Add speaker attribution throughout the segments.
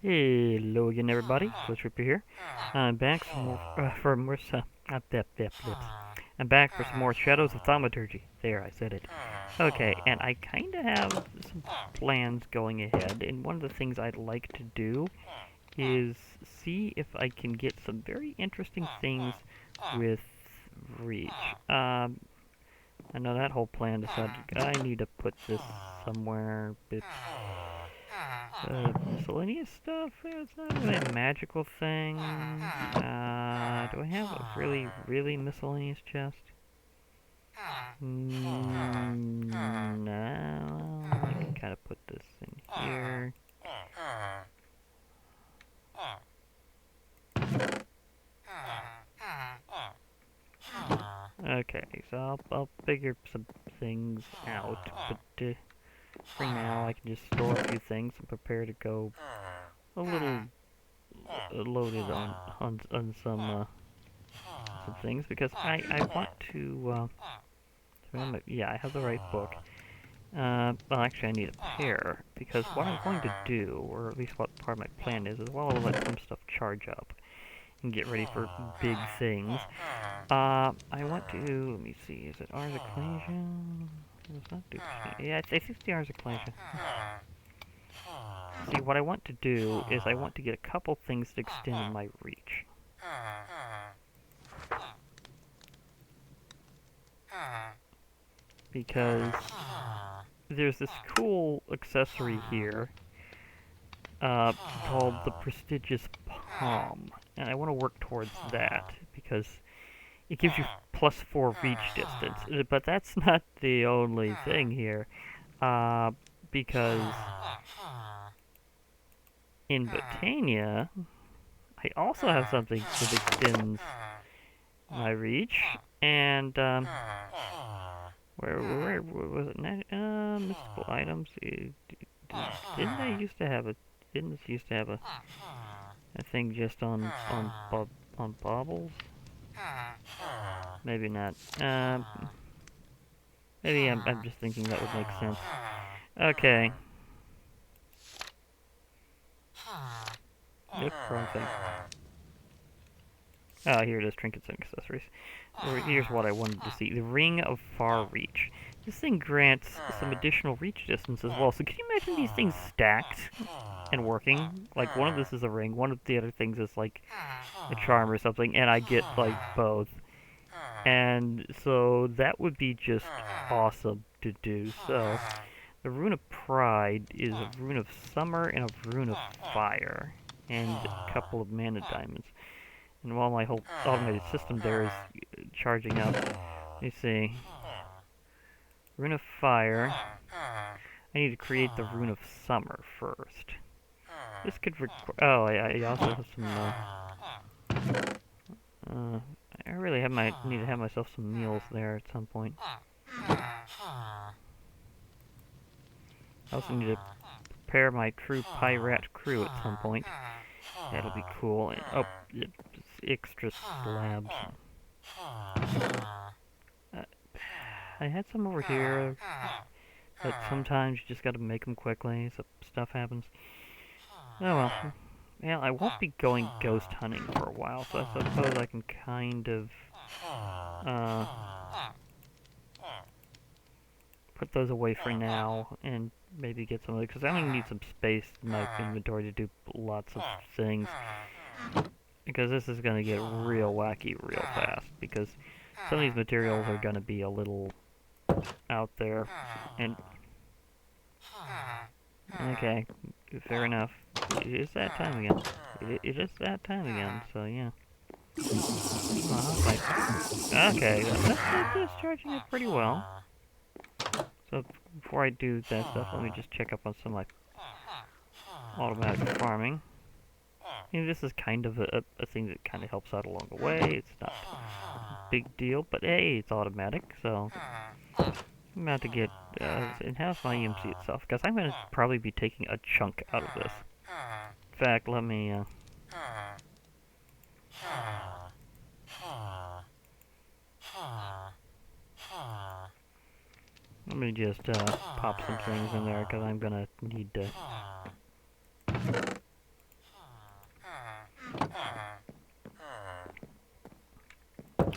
Speaker 1: Hello again, everybody. CurseForge here. I'm back for more. I'm back for some more Shadows of Thaumaturgy. There, I said it. Okay, and I kind of have some plans going ahead, and one of the things I'd like to do is see if I can get some very interesting things with Reach. I know that whole plan decided I need to put this somewhere. Miscellaneous stuff? It's not really a magical thing. Do I have a really miscellaneous chest? No. I can kind of put this in here. Okay, so I'll figure some things out, but for now I can just store a few things and prepare to go a little loaded on some things because I want to. Yeah, I have the right book. Well, actually, I need a pair because what I'm going to do, or at least what part of my plan is while I'll let some stuff charge up and get ready for big things. I want to. Let me see. Is it Ars Ecclesia? Does not do. Yeah, I think it's the Ars Ecclesia. See, what I want to do is I want to get a couple things to extend my reach. Because there's this cool accessory here called the Prestigious Palm, and I want to work towards that because it gives you +4 reach distance. But that's not the only thing here, because in Botania, I also have something that extends my reach, and where was it? Mystical items. Didn't I used to have a? Didn't this used to have a thing just on baubles? Maybe not. Maybe I'm just thinking that would make sense. Okay. Yep, wrong thing. Oh, here it is, Trinkets and Accessories. Here's what I wanted to see. The Ring of Far Reach. This thing grants some additional reach distance as well. So can you imagine these things stacked and working? Like, one of this is a ring, one of the other things is like a charm or something, and I get like both. And so that would be just awesome to do. So the Rune of Pride is a Rune of Summer and a Rune of Fire, and a couple of mana diamonds. And while my whole automated system there is charging up, let me see. Rune of Fire. I need to create the Rune of Summer first. This could require. Oh, I also have some. I really need to have myself some meals there at some point. I also need to prepare my true pirate crew at some point. That'll be cool. And, oh, extra slabs. I had some over here, but sometimes you just gotta make them quickly, so stuff happens. Oh well. Well, I won't be going ghost hunting for a while, so I suppose I can kind of put those away for now and maybe get some of it, because I'm gonna need some space in my inventory to do lots of things. Because this is gonna get real wacky real fast, because some of these materials are gonna be a little out there, and okay, fair enough. It is that time again. It is that time again, so yeah. Okay, that's discharging it pretty well. So before I do that stuff, let me just check up on some like automatic farming. You know, this is kind of a thing that kind of helps out along the way. It's not a big deal, but hey, it's automatic, so I'm about to get, and how's my EMC itself? Because I'm going to probably be taking a chunk out of this. In fact, let me, just, pop some things in there, because I'm going to need to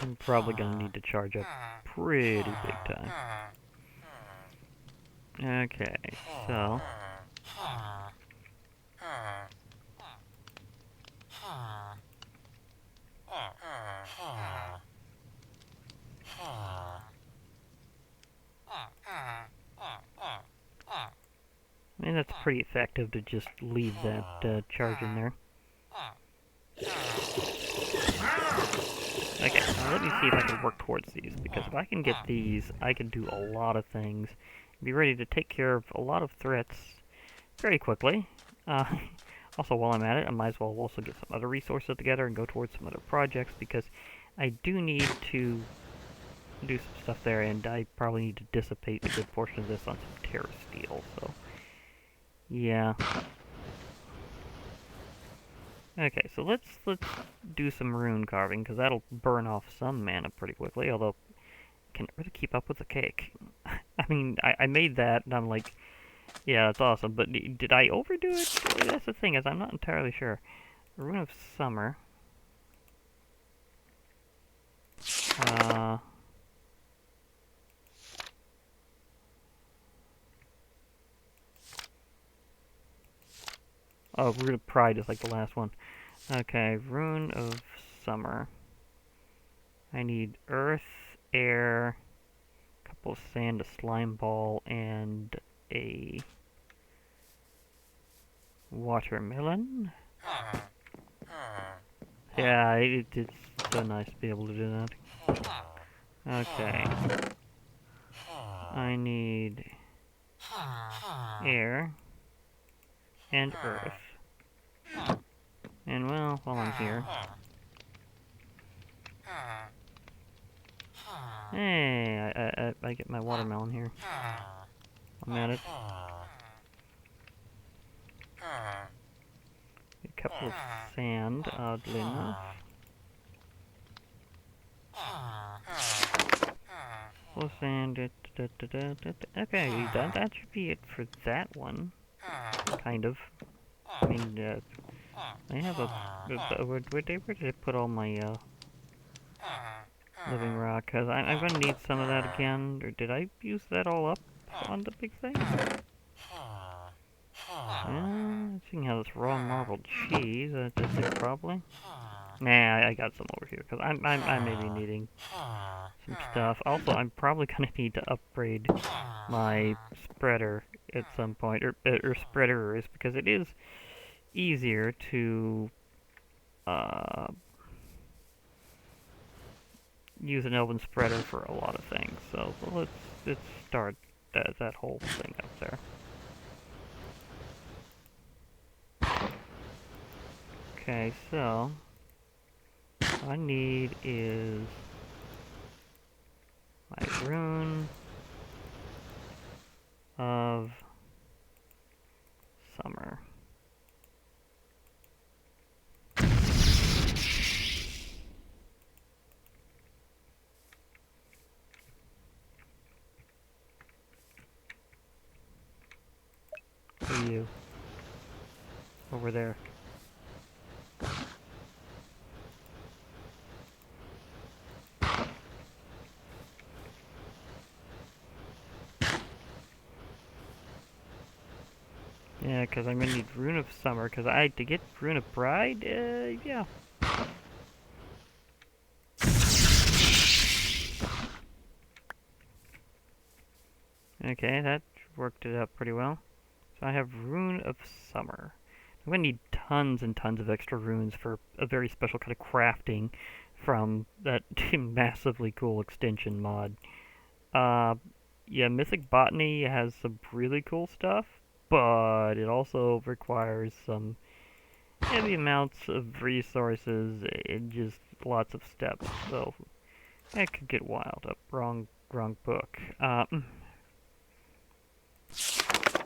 Speaker 1: I'm probably gonna need to charge up pretty big time. Okay, so... I mean, that's pretty effective to just leave that charge in there. Okay, now let me see if I can work towards these, because if I can get these, I can do a lot of things. Be ready to take care of a lot of threats very quickly. Also, while I'm at it, I might as well also get some other resources together and go towards some other projects, because I do need to do some stuff there, and I probably need to dissipate a good portion of this on some terra steel, so... yeah. Okay, so let's do some rune carving, because that'll burn off some mana pretty quickly, although can it really keep up with the cake? I mean, I made that, and I'm like, yeah, that's awesome, but did I overdo it? That's the thing, is I'm not entirely sure. Rune of Summer. Oh, Rune of Pride is like the last one. Okay, Rune of Summer. I need earth, air, a couple of sand, a slime ball, and a watermelon. Yeah, it's so nice to be able to do that. Okay. I need air and earth. And well, while I'm here... hey, I get my watermelon here. I'm at it. A couple of sand, oddly enough. Full sand, okay, that should be it for that one. Kind of. I mean, I have where did I put all my, living rock? Because I'm gonna need some of that again. Or did I use that all up on the big thing? Seeing how this raw marbled cheese, that's it probably. Nah, I got some over here, because I may be needing some stuff. Also, I'm probably gonna need to upgrade my spreader at some point, or spreaders, because it is easier to use an elven spreader for a lot of things. So let's start that whole thing up there. Okay, so what I need is my Rune of Summer. Who are you? Over there. Yeah, because I'm going to need Rune of Summer, because to get Rune of Pride, yeah. Okay, that worked it out pretty well. So I have Rune of Summer. I'm going to need tons and tons of extra runes for a very special kind of crafting from that massively cool extension mod. Yeah, Mythic Botany has some really cool stuff, but it also requires some heavy amounts of resources and just lots of steps, so that could get wild up. Wrong book.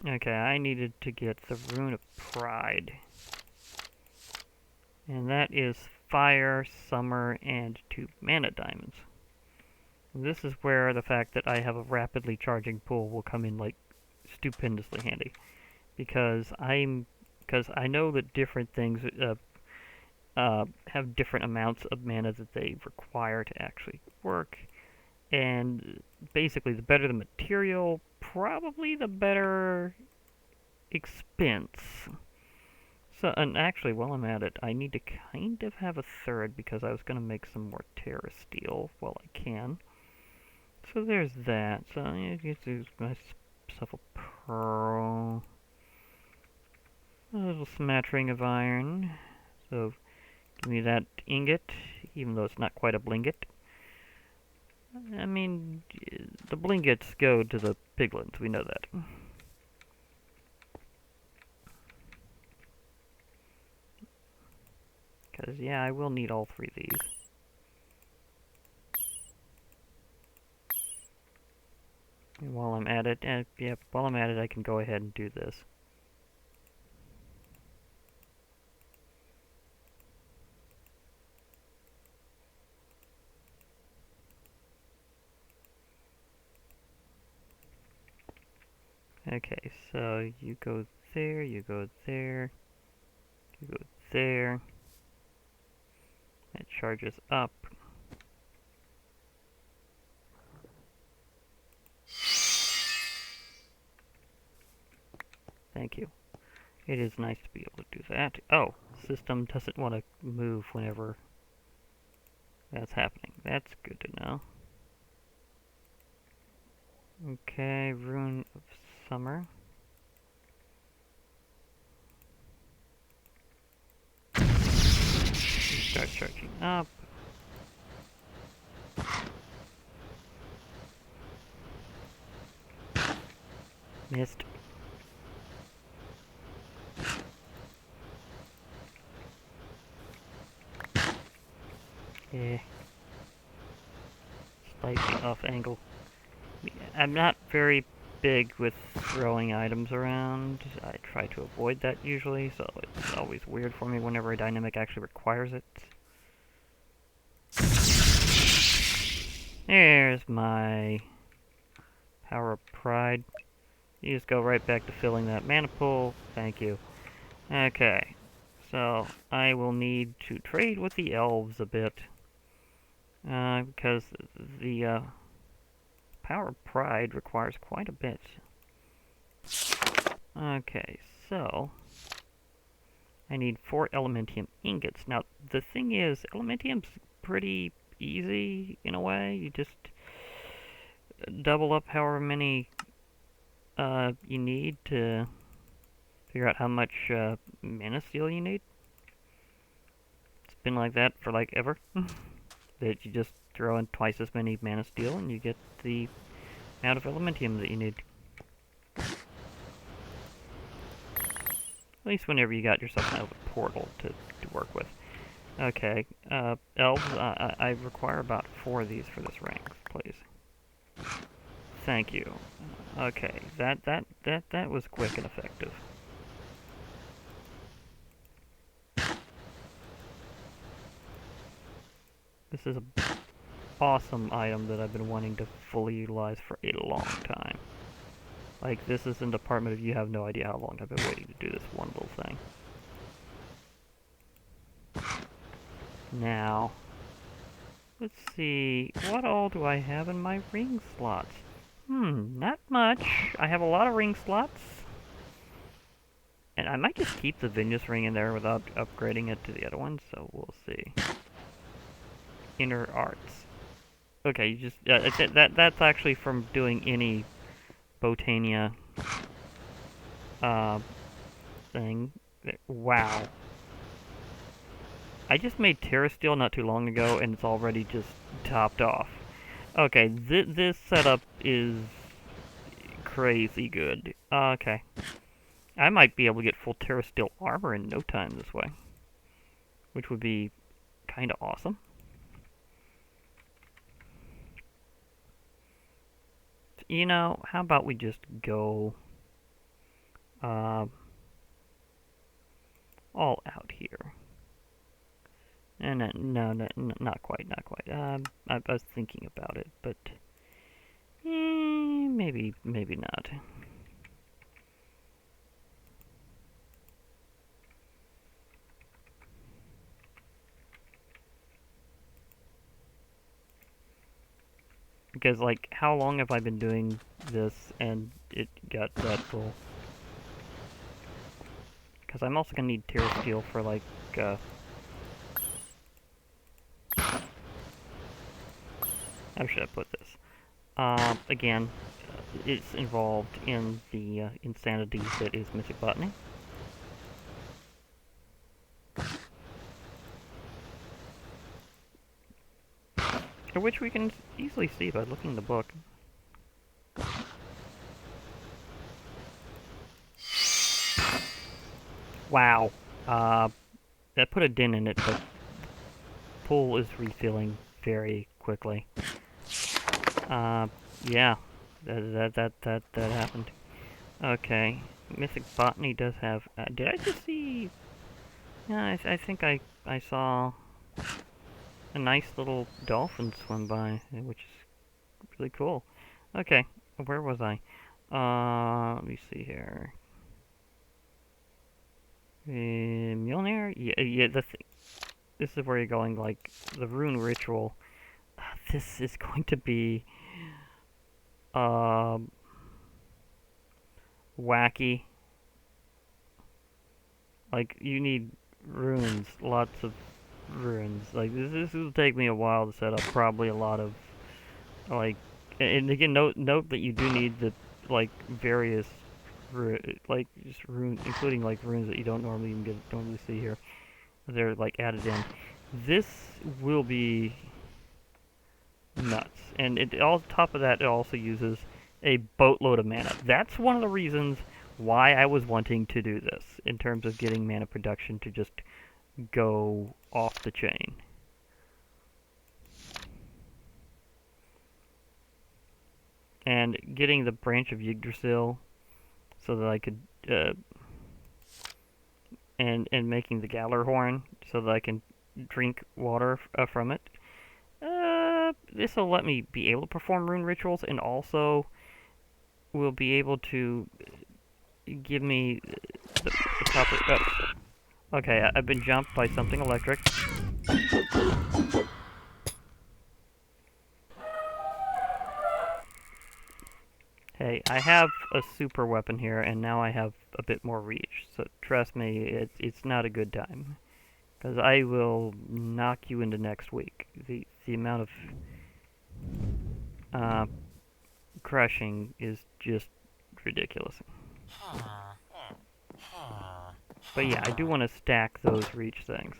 Speaker 1: Okay, I needed to get the Rune of Pride. And that is Fire, Summer, and 2 mana diamonds. And this is where the fact that I have a rapidly charging pool will come in, like, stupendously handy. Because I know that different things, have different amounts of mana that they require to actually work. And basically, the better the material, probably the better expense. So, and actually, while I'm at it, I need to kind of have a third because I was going to make some more Terra Steel while I can. So there's that. So I get myself a pearl. A little smattering of iron. So give me that ingot, even though it's not quite a blinget. I mean, the blingets go to the piglins, we know that. Because, yeah, I will need all three of these. And while I'm at it, while I'm at it, I can go ahead and do this. Okay, so you go there, you go there, you go there. It charges up. Thank you. It is nice to be able to do that. Oh, system doesn't want to move whenever that's happening. That's good to know. Okay, Rune of Summer. Start charging up. Missed. Yeah. Slightly off angle. I'm not very big with throwing items around. I try to avoid that usually, so it's always weird for me whenever a dynamic actually requires it. There's my Power of Pride. You just go right back to filling that mana pool. Thank you. Okay, so I will need to trade with the elves a bit. Because the Power of Pride requires quite a bit. Okay, so I need 4 Elementium ingots. Now, the thing is, Elementium's pretty easy in a way. You just double up however many you need to figure out how much mana steel you need. It's been like that for like ever. That you just throw in twice as many mana steel and you get the amount of Elementium that you need. At least whenever you got yourself out of a portal to work with. Okay, elves, I require about 4 of these for this rank, please. Thank you. Okay, that was quick and effective. This is an awesome item that I've been wanting to fully utilize for a long time. Like, this is in department of you have no idea how long I've been waiting to do this one little thing. Now, let's see, what all do I have in my ring slots? Not much. I have a lot of ring slots. And I might just keep the Venus ring in there without upgrading it to the other one, so we'll see. Inner Arts. Okay, you just, that's actually from doing any Botania thing. Wow. I just made Terra Steel not too long ago, and it's already just topped off. Okay, this setup is crazy good. Okay. I might be able to get full Terra Steel armor in no time this way. Which would be kinda awesome. You know, how about we just go all out here. And no, not quite. I was thinking about it, but maybe not. Because, like, how long have I been doing this and it got that full? Because I'm also gonna need Terra Steel for, like, how should I put this? Again, it's involved in the insanity that is Mythic Botany. Which we can easily see by looking in the book. Wow. That put a dent in it, but pool is refilling very quickly. Yeah. That happened. Okay. Mythic Botany does have... did I just see... Yeah, I think I saw a nice little dolphin swim by, which is really cool. Okay, where was I? Let me see here. Mjolnir? Yeah, this is where you're going, like, the rune ritual. This is going to be, wacky. Like, you need runes, lots of runes. Like, this will take me a while to set up, probably a lot of, like, and again, note that you do need the, like, various, like, just runes, including, like, runes that you don't normally see here. They're, like, added in. This will be nuts. And on top of that, it also uses a boatload of mana. That's one of the reasons why I was wanting to do this, in terms of getting mana production to just go off the chain. And getting the branch of Yggdrasil so that I could, and making the Gallarhorn so that I can drink water from it. This will let me be able to perform rune rituals, and also will be able to give me the proper... okay, I've been jumped by something electric. Hey, I have a super weapon here, and now I have a bit more reach, so trust me, it's not a good time. Because I will knock you into next week. The amount of crushing is just ridiculous. But yeah, I do want to stack those reach things.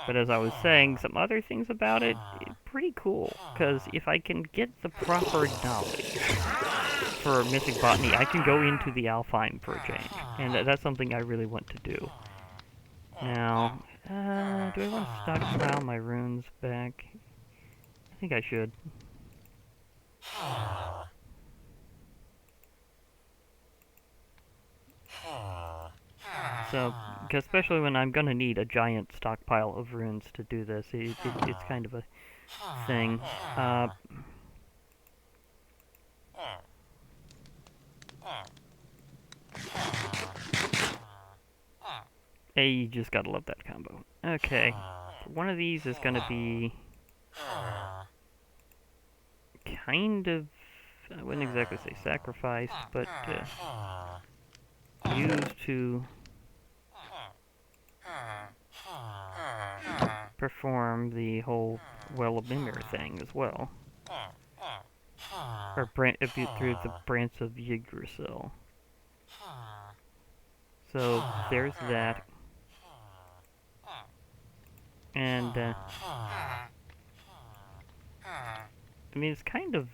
Speaker 1: But as I was saying, some other things about it, pretty cool. Because if I can get the proper knowledge for Mythic Botany, I can go into the Alfheim for a change. And that's something I really want to do. Now, do I want to stockpile my runes back? I think I should. So, especially when I'm gonna need a giant stockpile of runes to do this, it's kind of a thing. Hey, you just gotta love that combo. Okay, one of these is gonna be kind of, I wouldn't exactly say sacrificed, but used to perform the whole Well of Mimir thing as well. Or through the branch of Yggdrasil. So there's that. And I mean, it's kind of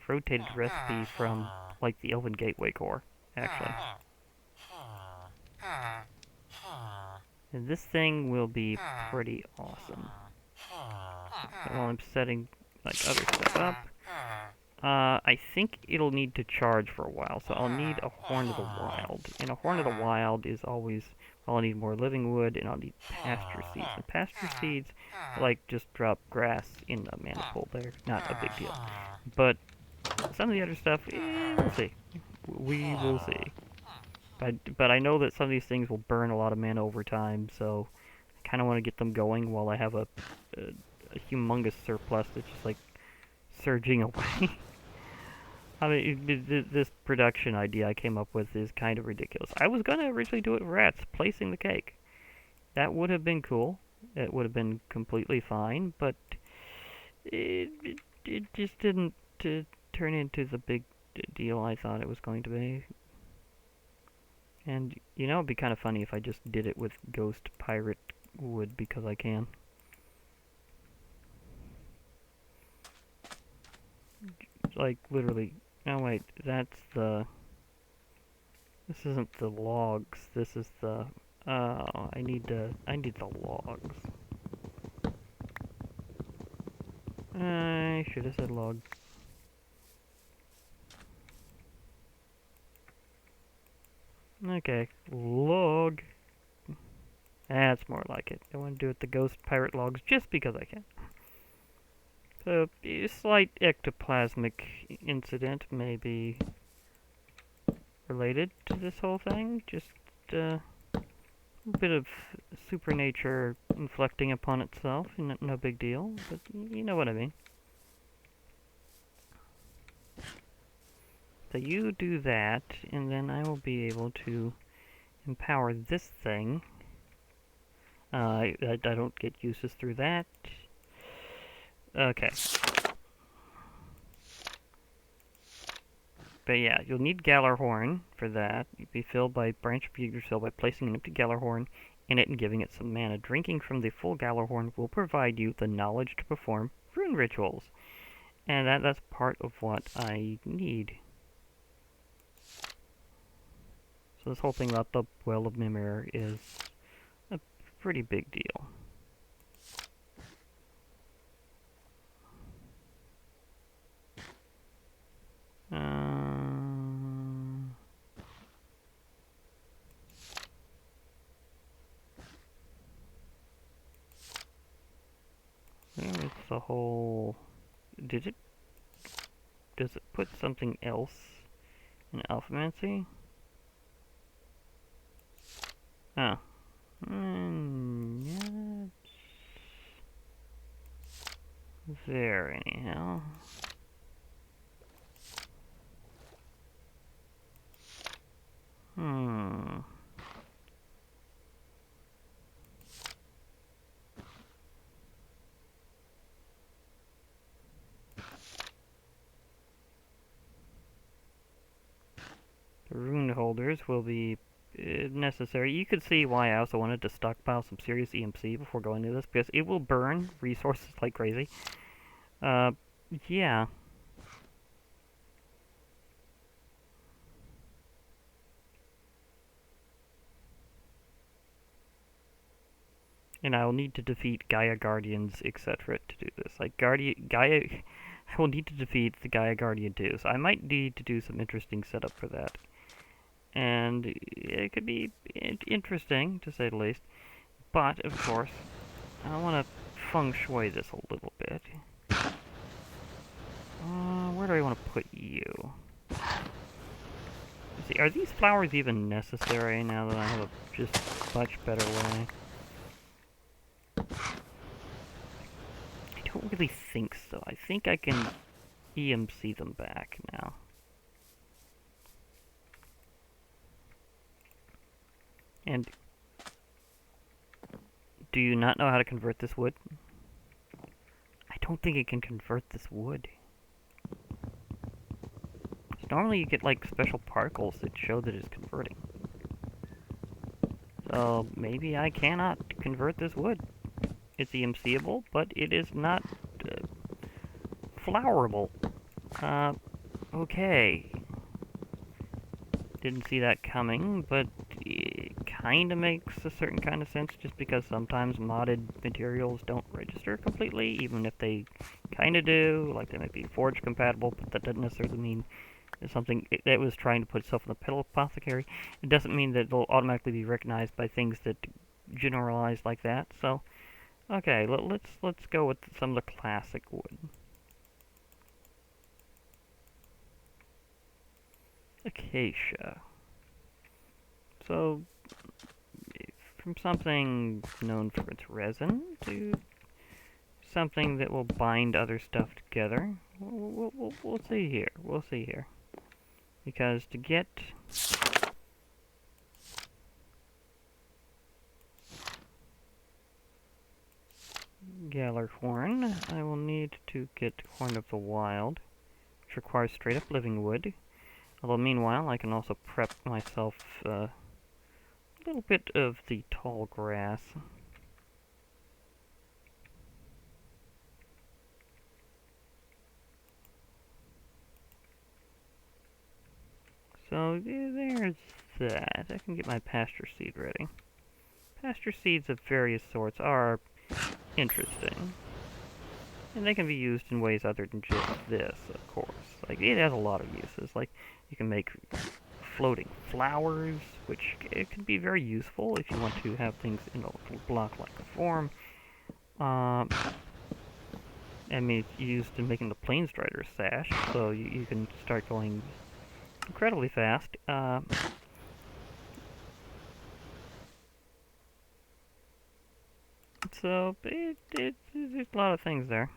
Speaker 1: rotated recipe from like the Elven Gateway core, actually. And this thing will be pretty awesome. While I'm setting like other stuff up, I think it'll need to charge for a while, so I'll need a Horn of the Wild. And a Horn of the Wild is always, well, I'll need more living wood, and I'll need pasture seeds. And pasture seeds, like, just drop grass in a mana pool. They're not a big deal. But some of the other stuff, we'll see. We will see. But I know that some of these things will burn a lot of mana over time, so I kind of want to get them going while I have a humongous surplus that's just, like, surging away. I mean, this production idea I came up with is kind of ridiculous. I was going to originally do it with rats, placing the cake. That would have been cool. It would have been completely fine, but it just didn't turn into the big deal I thought it was going to be. And, you know, it'd be kind of funny if I just did it with ghost pirate wood because I can. Like, literally. Oh, wait, that's the... This isn't the logs. This is the... Oh, I need the logs. I should have said log. Okay, log. That's more like it. I want to do it the ghost pirate logs just because I can. So, a slight ectoplasmic incident may be related to this whole thing. Just a bit of supernature inflecting upon itself. No big deal, but you know what I mean. So you do that, and then I will be able to empower this thing. I don't get uses through that. Okay. But yeah, you'll need Gallarhorn for that. You'll be filled by Branch of Yggdrasil by placing an empty Gallarhorn in it and giving it some mana. Drinking from the full Gallarhorn will provide you the knowledge to perform rune rituals. And that's part of what I need. So this whole thing about the Well of Mimir is a pretty big deal. Where is the whole... Does it put something else in Alphamancy? Oh. Yeah. There, anyhow. The rune holders will be necessary. You could see why I also wanted to stockpile some serious EMC before going into this, because it will burn resources like crazy. Yeah. And I will need to defeat Gaia Guardians, etc. to do this. Like, Gaia... I will need to defeat the Gaia Guardian too, so I might need to do some interesting setup for that. And it could be interesting, to say the least. But, of course, I want to feng shui this a little bit. Where do I want to put you? Let's see, are these flowers even necessary now that I have a just much better way? I don't really think so. I think I can EMC them back now. And do you not know how to convert this wood? I don't think it can convert this wood. Normally you get like special particles that show that it's converting. So maybe I cannot convert this wood. It's EMCable, but it is not flowerable. Okay. Didn't see that coming, but it kind of makes a certain kind of sense just because sometimes modded materials don't register completely, even if they kind of do. Like they might be forge compatible, but that doesn't necessarily mean it's something that was trying to put itself in the pedal apothecary. It doesn't mean that it'll automatically be recognized by things that generalize like that. So, okay, let's go with some of the classic wood. Acacia. So, from something known for its resin to something that will bind other stuff together. We'll see here. We'll see here. Because to get Gallarhorn, I will need to get Horn of the Wild, which requires straight up living wood. Although meanwhile, I can also prep myself a little bit of the tall grass. So there's that. I can get my pasture seed ready. Pasture seeds of various sorts are interesting. And they can be used in ways other than just this, of course. Like, it has a lot of uses. Like, you can make floating flowers, which it can be very useful if you want to have things in a little block-like form. I mean, it's used in making the Planestrider sash, so you can start going incredibly fast. So, there's a lot of things there.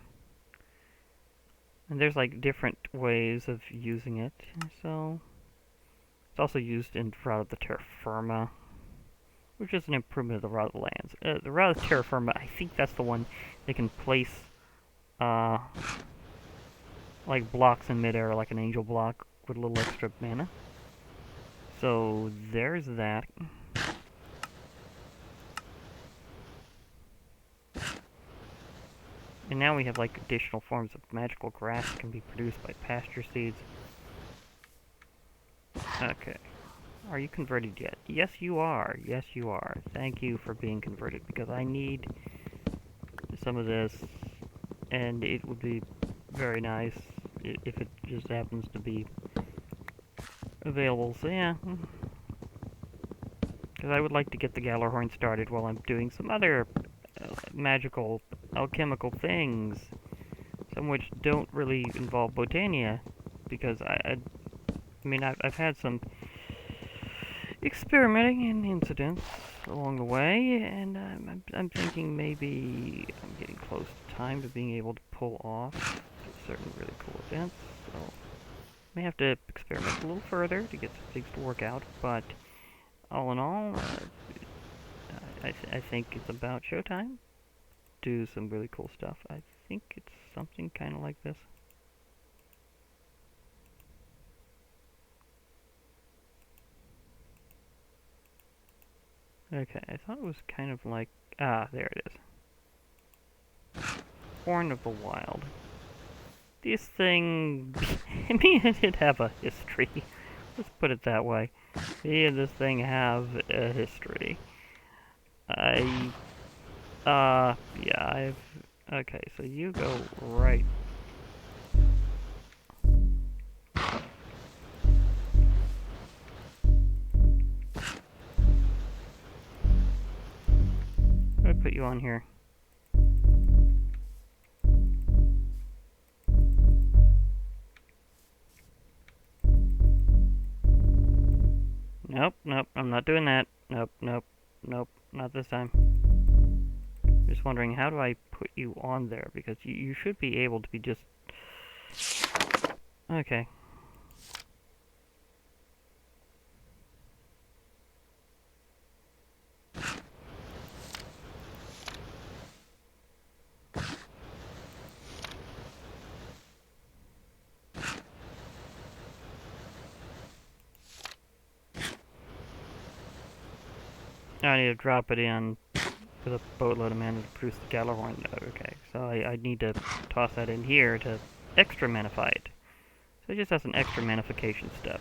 Speaker 1: And there's, like, different ways of using it. So, it's also used in Route of the Terra Firma, which is an improvement of the Route of the Lands. The Route of Terra Firma, I think that's the one they can place, like, blocks in midair, like an angel block, with a little extra mana. So, there's that. And now we have, like, additional forms of magical grass that can be produced by pasture seeds. Okay. Are you converted yet? Yes, you are. Yes, you are. Thank you for being converted, because I need some of this, and it would be very nice if it just happens to be available. So, yeah. Because I would like to get the Gallarhorn started while I'm doing some other magical, alchemical things, some which don't really involve Botania, because I mean, I've had some experimenting and incidents along the way, and I'm thinking maybe I'm getting close to time to being able to pull off certain really cool events, so may have to experiment a little further to get some things to work out, but all in all, I think it's about showtime. Do some really cool stuff. I think it's something kind of like this. Okay, I thought it was kind of like... Ah, there it is. Horn of the Wild. This thing... I mean, it did have a history. Let's put it that way. Yeah, this thing have a history. Yeah, okay, so you go right. I put you on here. Nope, nope, I'm not doing that. Nope, nope, nope, not this time. Just wondering, how do I put you on there? Because you should be able to be just... Okay. I need to drop it in with a boatload of mana to produce the Gallarhorn. Okay, so I need to toss that in here to extra manify it. So it just has an extra manification step.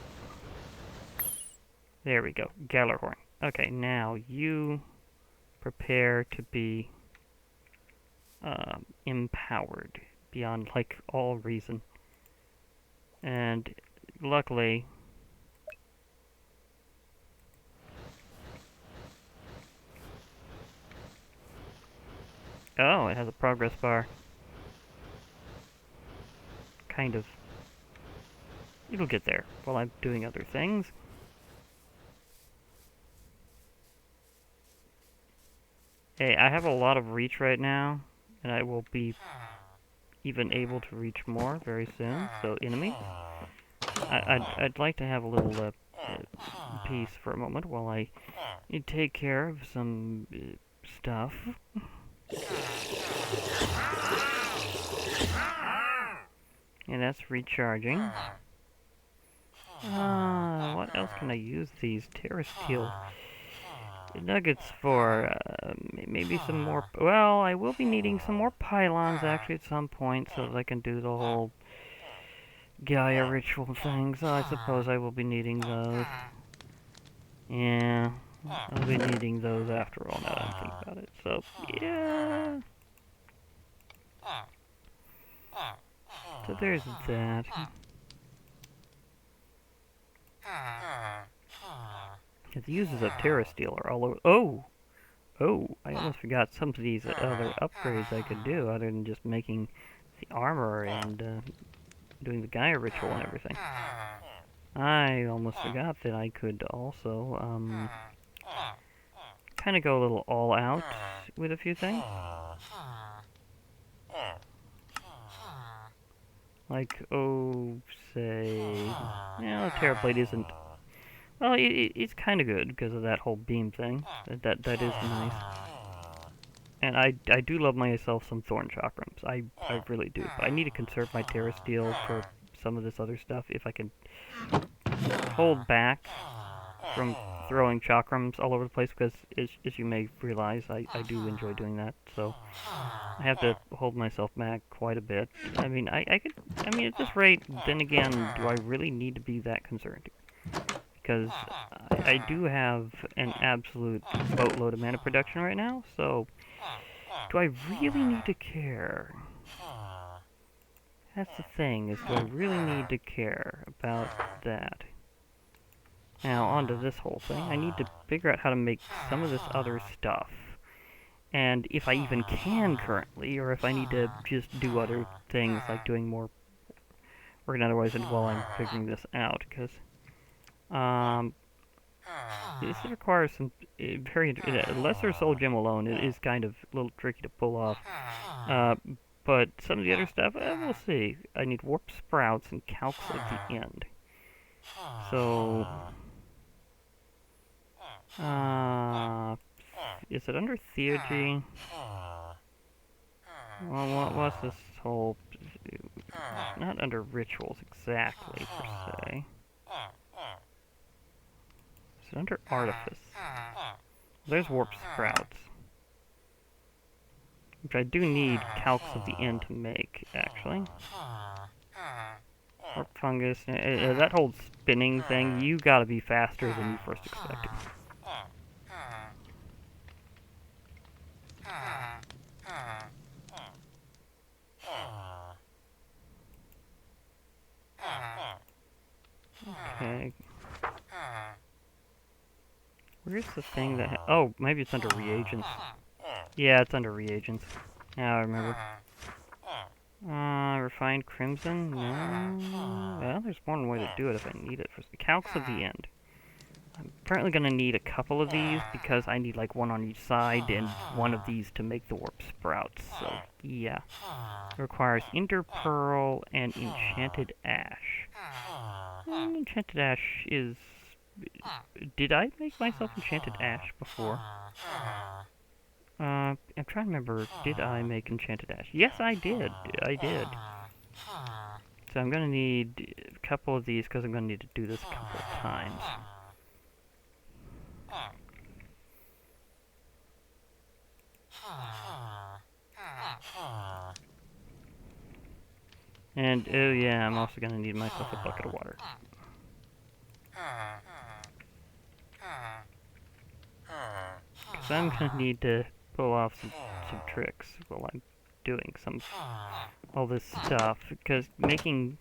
Speaker 1: There we go, Gallarhorn. Okay, now you prepare to be empowered beyond, like, all reason. And luckily... Oh, it has a progress bar. Kind of. It'll get there while I'm doing other things. Hey, I have a lot of reach right now, and I will be even able to reach more very soon. So enemies, I'd like to have a little peace for a moment while I take care of some stuff. And that's recharging. What else can I use these terrasteel nuggets for? Maybe some more. Well, I will be needing some more pylons actually at some point, so that I can do the whole Gaia ritual thing. So I suppose I will be needing those. Yeah, I'll be needing those after all. Now that I think about it. So yeah. So there's that. The uses of terrasteel are all over. Oh! I almost forgot some of these other upgrades I could do other than just making the armor and doing the Gaia ritual and everything. I almost forgot that I could also kind of go a little all out with a few things. Like, say, the Terrorblade isn't. Well, it's kind of good because of that whole beam thing. That is nice. And I do love myself some Thorn Chakrams. I really do. But I need to conserve my terrasteel for some of this other stuff. If I can hold back from throwing chakrams all over the place, because as you may realize, I do enjoy doing that. So I have to hold myself back quite a bit. I mean, I mean, at this rate, then again, do I really need to be that concerned? Because I do have an absolute boatload of mana production right now, so do I really need to care? That's the thing, is do I really need to care about that? Now, onto this whole thing. I need to figure out how to make some of this other stuff. And if I even can currently, or if I need to just do other things, like doing more work and otherwise while I'm figuring this out, because this requires some very... Lesser Soul Gem alone is kind of a little tricky to pull off. But some of the other stuff, we'll see. I need Warp Sprouts and Calcs at the end. So... is it under Theurgy? Well, what's this whole... Not under Rituals exactly, per se. Is it under Artifice? There's Warp Sprouts. Which I do need Calcs at the end to make, actually. Warp Fungus. That whole spinning thing, you gotta be faster than you first expected. Okay. Where's the thing that... oh, maybe it's under reagents. Yeah, it's under reagents. Now I remember. Refined Crimson? No. Well, there's more than one way to do it if I need it. For the Calcs at the end. I'm apparently going to need a couple of these because I need like one on each side and one of these to make the Warp Sprouts. So, yeah. It requires Interpearl and Enchanted Ash. Enchanted Ash is... did I make myself Enchanted Ash before? I'm trying to remember, did I make Enchanted Ash? Yes, I did. I did. So I'm going to need a couple of these because I'm going to need to do this a couple of times. And, oh yeah, I'm also going to need myself a bucket of water. Because I'm going to need to pull off some tricks while I'm doing all this stuff. Because making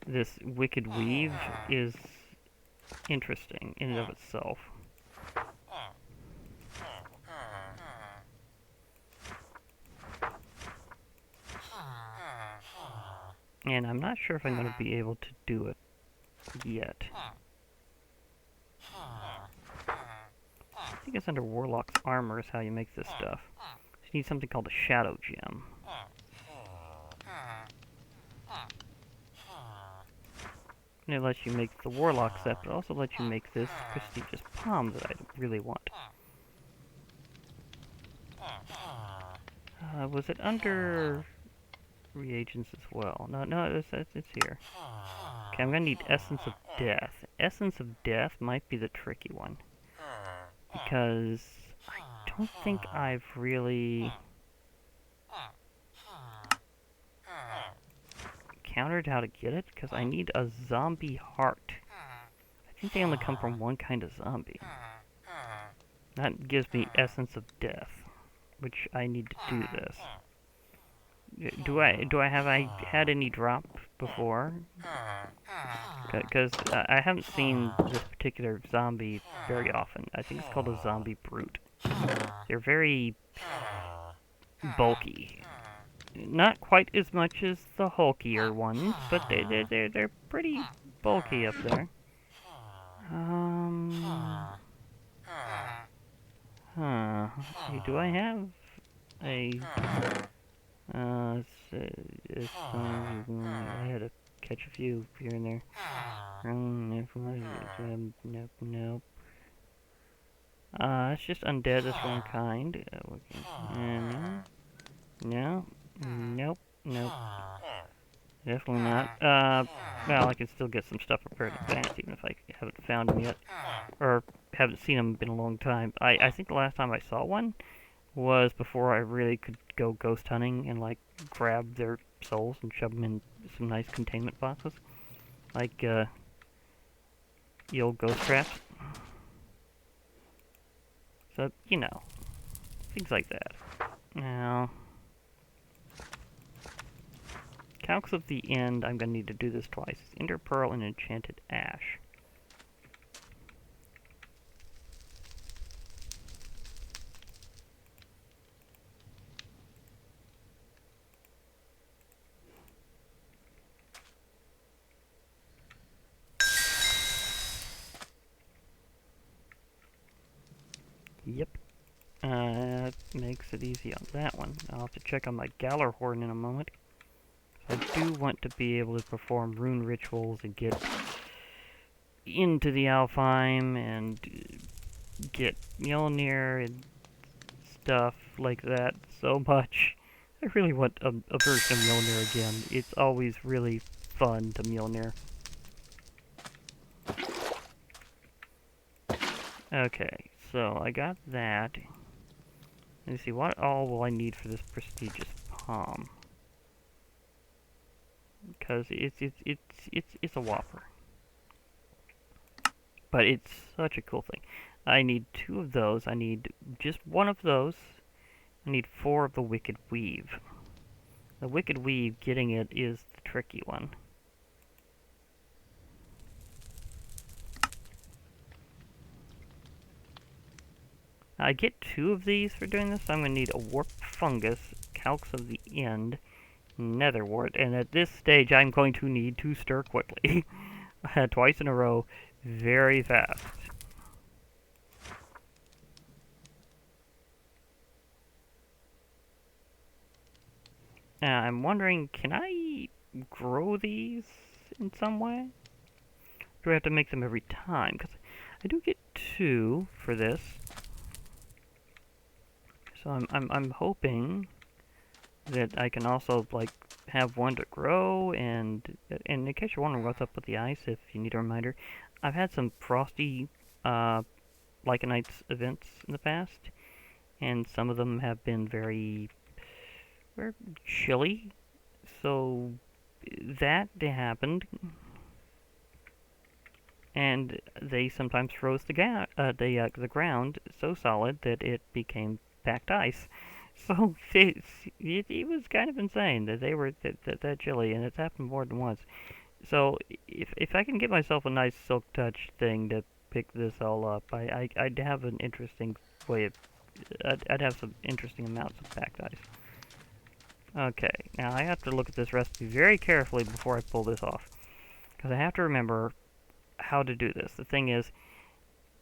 Speaker 1: this Wicked Weave is interesting in and of itself. And I'm not sure if I'm going to be able to do it yet. I think it's under Warlock's Armor is how you make this stuff. You need something called a Shadow Gem. And it lets you make the Warlock set, but also lets you make this prestigious palm that I really want. Was it under reagents as well? No, it's here. Okay, I'm gonna need Essence of Death. Essence of Death might be the tricky one. Because I don't think I've really countered how to get it, because I need a zombie heart. I think they only come from one kind of zombie. That gives me Essence of Death, which I need to do this. Have I had any drop before? Because I haven't seen this particular zombie very often. I think it's called a zombie brute. They're very bulky. Not quite as much as the hulkier ones, but they're pretty bulky up there. Let's see, do I have a I had to catch a few here and there. Nope. It's just undead, that's one kind. No. Nope. Definitely not. Well, I can still get some stuff prepared in advance, even if I haven't found them yet. Or haven't seen them in a long time. I think the last time I saw one was before I really could go ghost hunting and, like, grab their souls and shove them in some nice containment boxes. Like, the old ghost traps. So, you know, things like that. Now, Calcs of the End, I'm going to need to do this twice. Ender Pearl and Enchanted Ash. Yep. That makes it easy on that one. I'll have to check on my Gallarhorn in a moment. I do want to be able to perform rune rituals and get into the Alfheim and get Mjolnir and stuff like that so much. I really want a version of Mjolnir again. It's always really fun to Mjolnir. Okay, so I got that. Let me see, what all will I need for this prestigious palm? Because it's a whopper. But it's such a cool thing. I need 2 of those. I need just 1 of those. I need 4 of the Wicked Weave. The Wicked Weave, getting it is the tricky one. I get 2 of these for doing this. I'm going to need a Warp Fungus, Calcs of the End, Netherwort, and at this stage I'm going to need to stir quickly. Twice in a row, very fast. Now I'm wondering, can I grow these in some way? Do I have to make them every time? Because I do get 2 for this. So I'm hoping that I can also, like, have 1 to grow, and in case you're wondering what's up with the ice, if you need a reminder, I've had some frosty Lycanites events in the past, and some of them have been very chilly, so that happened, and they sometimes froze the ground so solid that it became packed ice. So it was kind of insane that they were that chilly, and it's happened more than once. So if I can get myself a nice Silk Touch thing to pick this all up, I'd have an interesting way of I'd have some interesting amounts of packed ice. Okay, now I have to look at this recipe very carefully before I pull this off, because I have to remember how to do this. The thing is,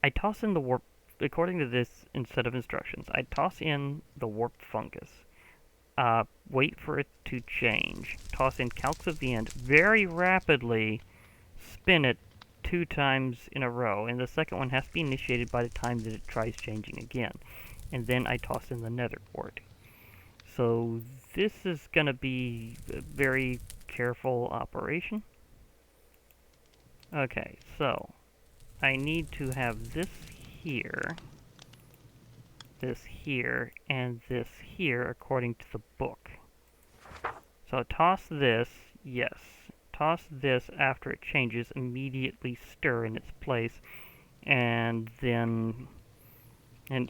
Speaker 1: I toss in the warp. According to this set of instructions, I toss in the Warp Fungus, wait for it to change, toss in Calcs of the End very rapidly spin it 2 times in a row, and the second one has to be initiated by the time that it tries changing again. And then I toss in the nether wart. So this is going to be a very careful operation. Okay, so I need to have this here, and this here according to the book. So toss this, yes. Toss this after it changes, immediately stir in its place, and then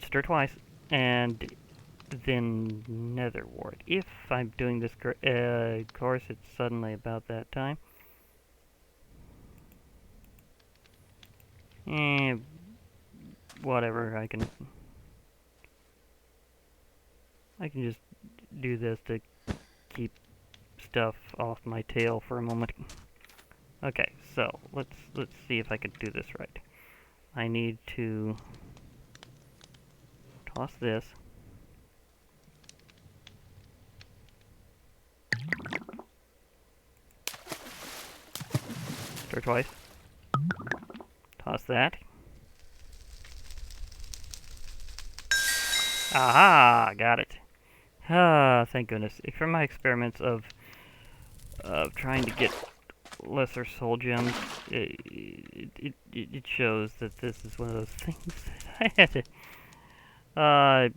Speaker 1: stir twice, and then nether wart. If I'm doing this, of course, it's suddenly about that time. Whatever. I can just do this to keep stuff off my tail for a moment. Okay, so let's see if I can do this right. I need to toss this. Stir twice. Toss that. Aha! Got it. Ah, thank goodness. From my experiments of trying to get lesser soul gems, it shows that this is one of those things that I had to...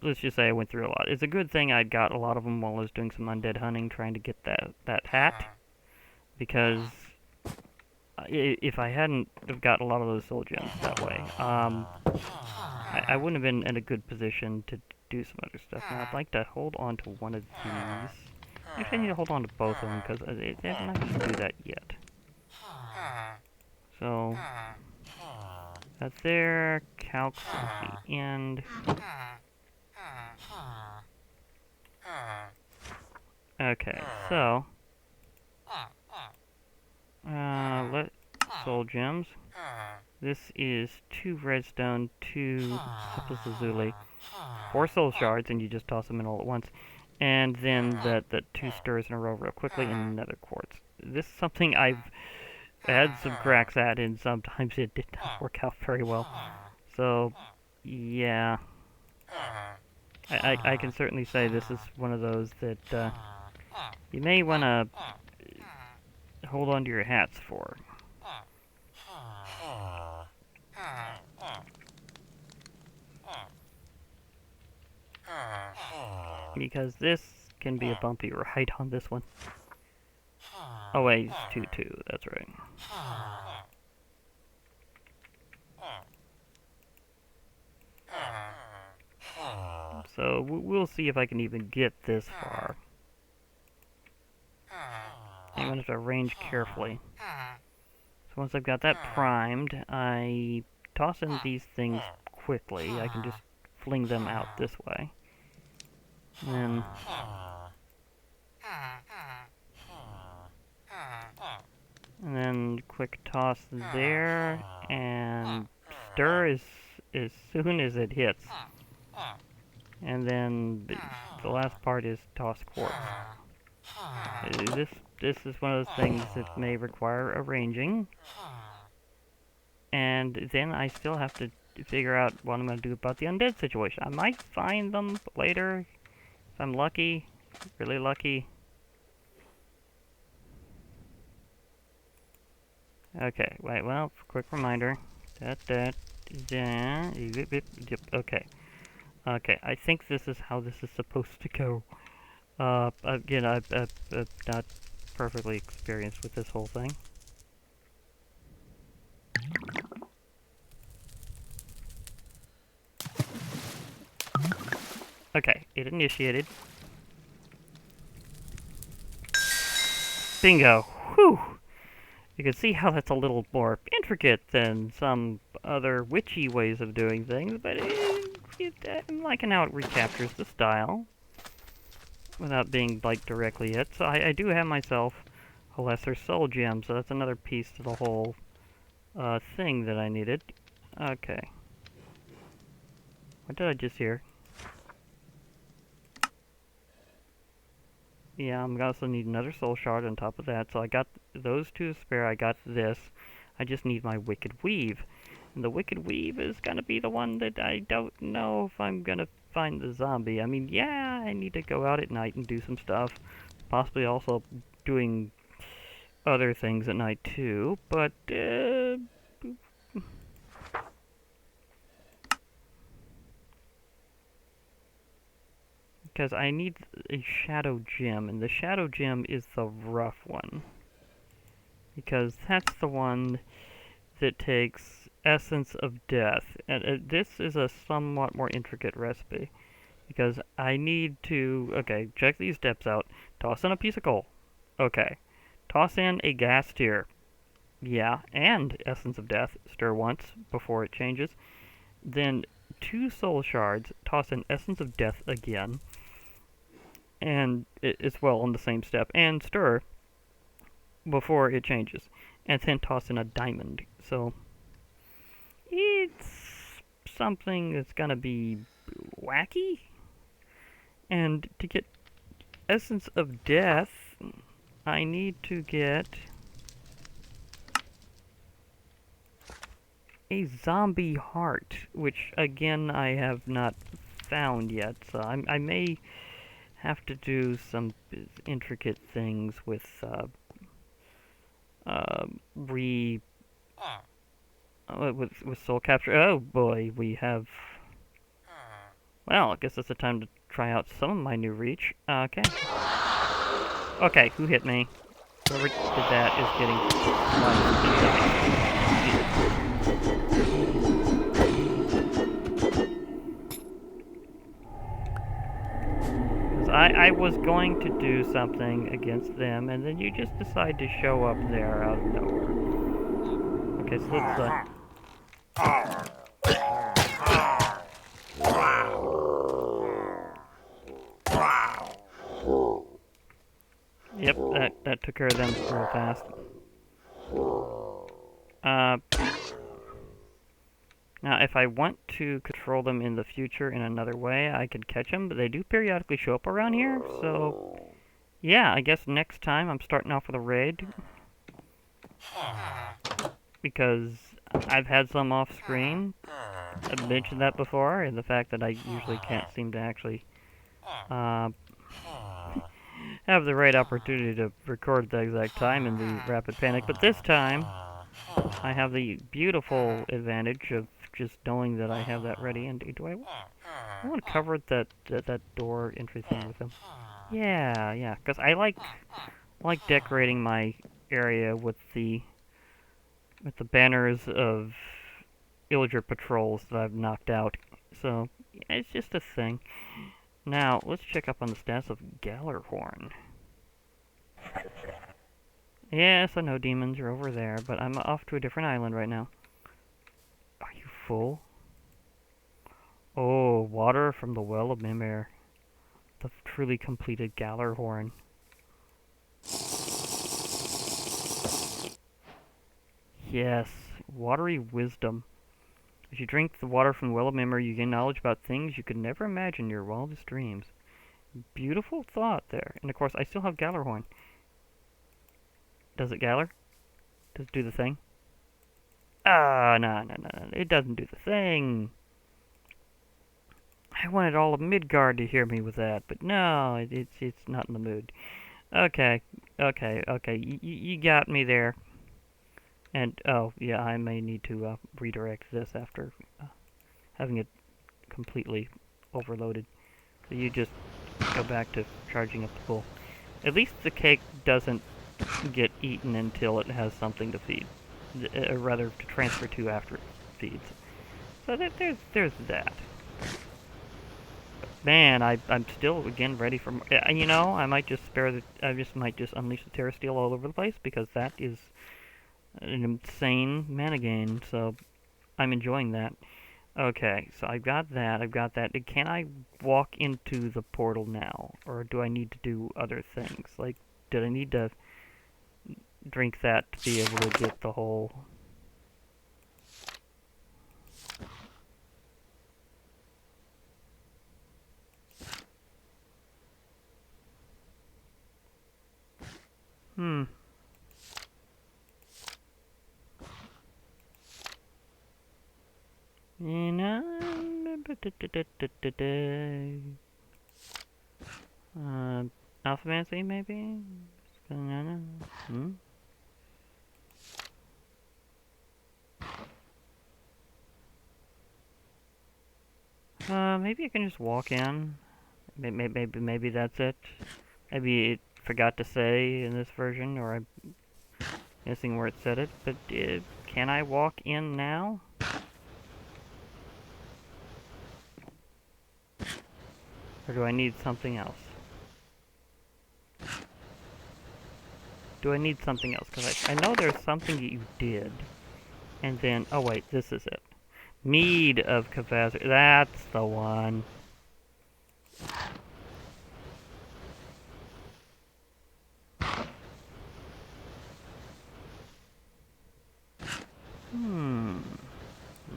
Speaker 1: let's just say I went through a lot. It's a good thing I got a lot of them while I was doing some undead hunting, trying to get that hat, because if I hadn't have got a lot of those soul gems that way, I wouldn't have been in a good position to do some other stuff. Now I'd like to hold on to one of these. Actually, I need to hold on to both of them because I'm not going to do that yet. So that's there. Calcs at the end. Okay, so let soul gems. This is 2 redstone, 2 lapis lazuli, 4 soul shards, and you just toss them in all at once. And then that 2 stirs in a row real quickly, and nether quartz. This is something I've had some cracks at, and sometimes it did not work out very well. So, yeah. I can certainly say this is one of those that you may want to hold on to your hats for. Because this can be a bumpy ride on this one. Oh wait, it's 2-2, that's right. So we'll see if I can even get this far. I'm going to have to arrange carefully. So once I've got that primed, I toss in these things quickly. I can just fling them out this way. And then quick toss there, and stir as soon as it hits. And then the last part is toss quartz. This is one of those things that may require arranging. And then I still have to figure out what I'm going to do about the undead situation. I might find them later, if I'm lucky, really lucky. Okay, wait, well, quick reminder. Okay. Okay, I think this is how this is supposed to go. Again, I'm not perfectly experienced with this whole thing. Okay, it initiated. Bingo! Whew! You can see how that's a little more intricate than some other witchy ways of doing things, but I'm liking how it recaptures the style without being, like, directly hit. So I do have myself a lesser soul gem, so that's another piece to the whole thing that I needed. Okay. What did I just hear? Yeah, I'm gonna also need another soul shard on top of that. So I got those 2 spare. I got this. I just need my Wicked Weave. And the Wicked Weave is gonna be the one that I don't know if I'm gonna find the zombie. I mean, yeah, I need to go out at night and do some stuff. Possibly also doing other things at night too, but, because I need a Shadow Gem, and the Shadow Gem is the rough one. Because that's the one that takes Essence of Death. And this is a somewhat more intricate recipe. Because I need to, okay, check these steps out. Toss in a piece of coal. Okay. Toss in a gas tier. Yeah, and Essence of Death. Stir once before it changes. Then 2 soul shards. Toss in Essence of Death again. And as well on the same step. And stir before it changes. And then toss in a diamond. So, it's something that's gonna be wacky. And to get Essence of Death, I need to get a zombie heart, which again I have not found yet, so I may have to do some intricate things with with soul capture. Oh boy, we have. Well, I guess it's the time to try out some of my new reach. Okay. Okay, who hit me? Whoever did that is getting because I was going to do something against them, and then you just decide to show up there out of nowhere. Okay, so let's Yep, that took care of them real fast. Now, if I want to control them in the future in another way, I could catch them, but they do periodically show up around here, so... Yeah, I guess next time I'm starting off with a raid. Because I've had some off-screen. I've mentioned that before, and the fact that I usually can't seem to actually have the right opportunity to record at the exact time in the Rapid Panic. But this time, I have the beautiful advantage of just knowing that I have that ready. And do I want to cover that door entry thing with them? Yeah, because I like decorating my area with the banners of Illager patrols that I've knocked out. So it's just a thing. Now let's check up on the stats of Gallerhorn. Yes, I know demons are over there, but I'm off to a different island right now. Are you full? Oh, water from the Well of Mimir. The truly completed Gallerhorn. Yes, watery wisdom. As you drink the water from the Well of Mimir, you gain knowledge about things you could never imagine in your wildest dreams. Beautiful thought there. And of course, I still have Gallerhorn. Does it galler? Does it do the thing? Ah, no. It doesn't do the thing. I wanted all of Midgard to hear me with that, but no, it's not in the mood. Okay. You got me there. And, oh, yeah, I may need to redirect this after having it completely overloaded. So you just go back to charging up the pool. At least the cake doesn't get eaten until it has something to feed. Rather, to transfer to after it feeds. So there's that. Man, I'm still, again, ready for... you know, I might just might just unleash the Terra Steel all over the place, because that is an insane mana gain, so I'm enjoying that. Okay, so I've got that. Can I walk into the portal now? Or do I need to do other things? Like, did I need to drink that to be able to get the whole... Alphamancy, maybe? Hmm? Maybe I can just walk in. Maybe that's it. Maybe it forgot to say in this version, or I'm missing where it said it. But can I walk in now? Or do I need something else? Do I need something else? Because I know there's something that you did. And then, oh wait, this is it. Mead of Cavazar. That's the one.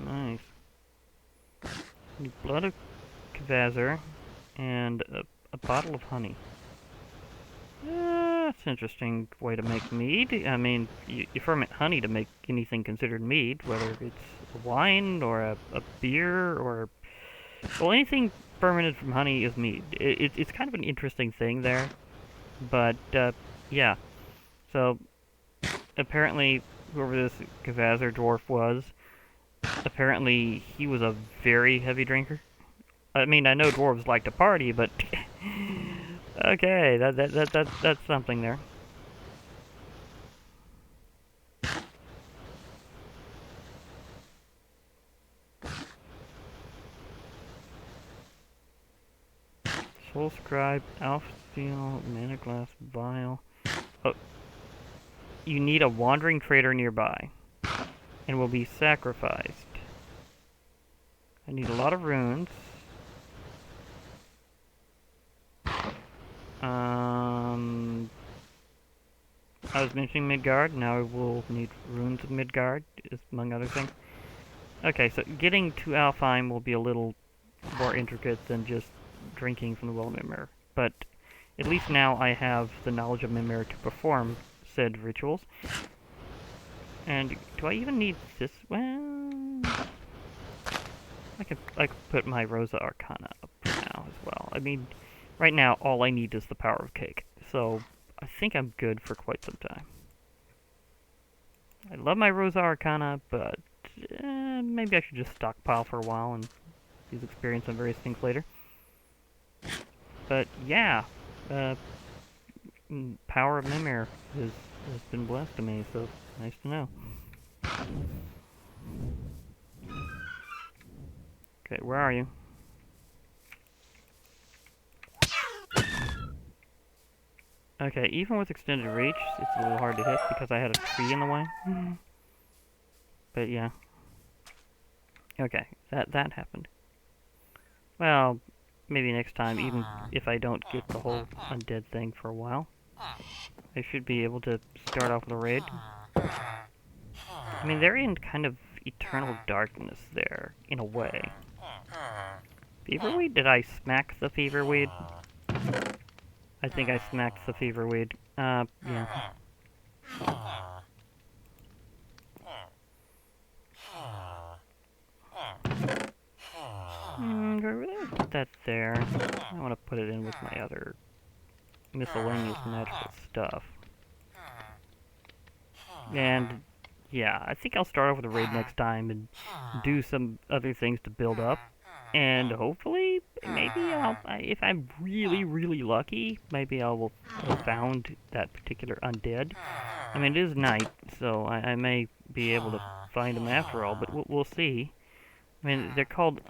Speaker 1: Nice. Blood of Cavazar and a bottle of honey. That's an interesting way to make mead. I mean, you ferment honey to make anything considered mead, whether it's a wine or a beer or... Well, anything fermented from honey is mead. It's kind of an interesting thing there. But, yeah. So, apparently, whoever this Cavazar dwarf was, apparently he was a very heavy drinker. I mean, I know dwarves like to party, but... okay, that's something there. Soul Scribe, Alfheim, Mana Glass, Vial. Oh, you need a wandering trader nearby, and will be sacrificed. I need a lot of runes. I was mentioning Midgard, now I will need runes of Midgard, among other things. Okay, so getting to Alfheim will be a little more intricate than just drinking from the Well of Mimir. But at least now I have the knowledge of Mimir to perform said rituals. And do I even need this? Well, I could put my Rosa Arcana up for now as well. I mean, right now all I need is the power of cake. So I think I'm good for quite some time. I love my Rosa Arcana, but maybe I should just stockpile for a while and use experience on various things later. But yeah, power of Mimir has been blessed to me, so nice to know. Okay, where are you? Okay, even with extended reach, it's a little hard to hit because I had a tree in the way. But yeah. Okay, that happened. Well, maybe next time, even if I don't get the whole undead thing for a while, I should be able to start off with a raid. I mean, they're in kind of eternal darkness there, in a way. Feverweed? Did I smack the feverweed? I think I smacked the feverweed. Yeah. Do I really put that there? I want to put it in with my other miscellaneous magical stuff. And, yeah, I think I'll start off with a raid next time and do some other things to build up. And hopefully, maybe if I'm really, really lucky, maybe I will have found that particular undead. I mean, it is night, so I may be able to find them after all, but we'll see. I mean, they're called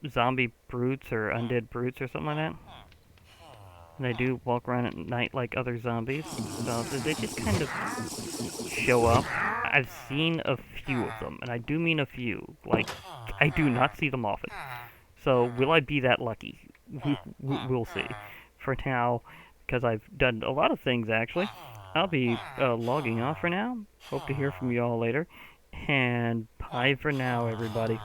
Speaker 1: zombie brutes or undead brutes or something like that. And they do walk around at night like other zombies, so they just kind of show up. I've seen a few of them, and I do mean a few. Like, I do not see them often. So, will I be that lucky? We'll see. For now, because I've done a lot of things, actually, I'll be logging off for now. Hope to hear from you all later. And bye for now, everybody.